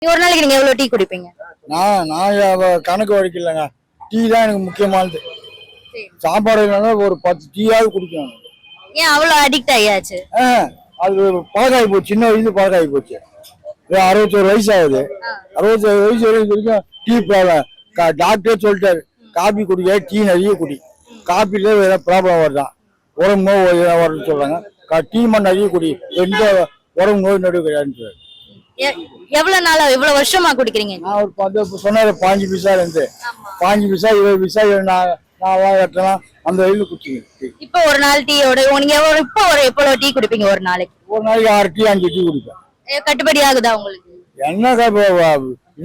ஒரு நாளைக்கு நீங்க எவ்வளவு டீ குடிப்பீங்க? நான் கணக்கு வரைக்கலங்க. டீ தான் எனக்கு முக்கியமானது. சாப்பாடு இல்லைன்னா ஒரு 10 டீயாவது குடிக்கணும். ஏன் அவ்வளவு அடிக்ட் ஆயாச்சு? அது பழகாகி போச்சு, சின்ன வயசு பழகாகி போச்சு. 61 வயசு ஆகுது. 61 வயசு வரைக்கும் டீ ப்ராப்ளம். டாக்டரே சொல்லிட்டாரு, காபி குடிக்க, டீ நிறைய குடி. காப்பில ஏதாவது ப்ராப்ளம் வருதான், உடம்பு நோய் வருதுன்னு சொல்றாங்க. டீ மண் நிறைய குடி, எந்த உடம்பு நோய் நடுவு கிடையாதுன்னு. எவ்வளவு நாளா எவ்வளவு வருஷமா குடிக்கிறீங்க? நான் ஒரு 10 சொன்னாரு, 5 பைசா இருந்து 5 பைசா 20 பைசா நான் எட்டலாம் அந்த வயதில் குடிச்சிங்க. இப்ப ஒரு நாள் டீயோட நீங்க இப்போ ஒரு எவ்வளவு டீ குடிப்பீங்க ஒரு நாளைக்கு? ஒரு நாளைக்கு 6 டீ 5 டீ குடிப்பேன். கட்டுப்படி ஆகுதா உங்களுக்கு? என்ன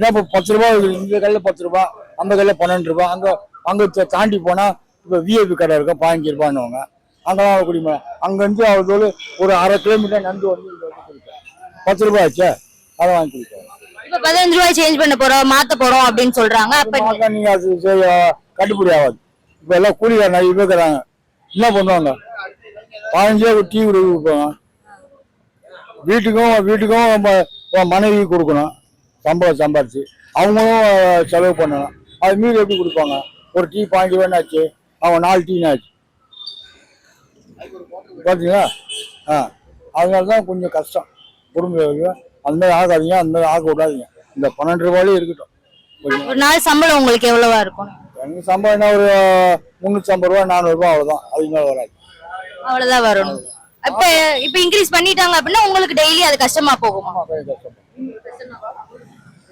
இப்போ 10 ரூபாய், இந்த கடையில் 10 ரூபாய், அந்த கடையில் 12 ரூபாய். அங்க தாண்டி போனா இப்போ விஐபி கடை இருக்கும், 15 ரூபாய்னுவாங்க. அங்கெல்லாம் குடிப்பேன். அங்கேருந்து அவ்வளோ ஒரு 1/2 கிலோமீட்டர் நடந்து வந்து குடிப்பேன். 10 ரூபாய் ஆச்சு, அதை வாங்கி குடிப்பேன். இப்ப 15 ரூபாய் சேஞ்ச் பண்ண போறோம், மாத்த போறோம் அப்படின்னு சொல்றாங்க. அப்ப நீங்க அது கட்டுப்படி ஆகாது. இப்ப எல்லாம் கூலிக்கார நிறைய பேர் இருக்கிறாங்க. என்ன பண்ணுவாங்க, 15 ரூபாய் டீ கொடுப்பாங்க. வீட்டுக்கும் மனைவி கொடுக்கணும், சம்பளம் சம்பாரிச்சு அவங்களும் செலவு பண்ணணும். அது மீறி எப்படி கொடுப்பாங்க? ஒரு டீ 15 ரூபாய்னு ஆச்சு, அவங்க 4 டீன்னு ஆச்சு. பார்த்தீங்களா? அதனாலதான் கொஞ்சம் கஷ்டம் குடும்பம். அந்த மாதிரி ஆகாதீங்க, அந்த மாதிரி ஆக விடாதீங்க. இந்த 12 ரூபாயிலே இருக்கட்டும். ஒரு நாள் சம்பளம் உங்களுக்கு எவ்வளவா இருக்கும்? எனக்கு சம்பளம்னா ஒரு 350 ரூபாய் 400 ரூபாய், அவ்வளவுதான். அதுக்கு மேல வராது. அவ்வளவுதான் வரும். இப்ப இன்க்ரீஸ் பண்ணிட்டாங்க அப்படின்னா உங்களுக்கு டெய்லி அது கஷ்டமா போகுமா? கஷ்டம்.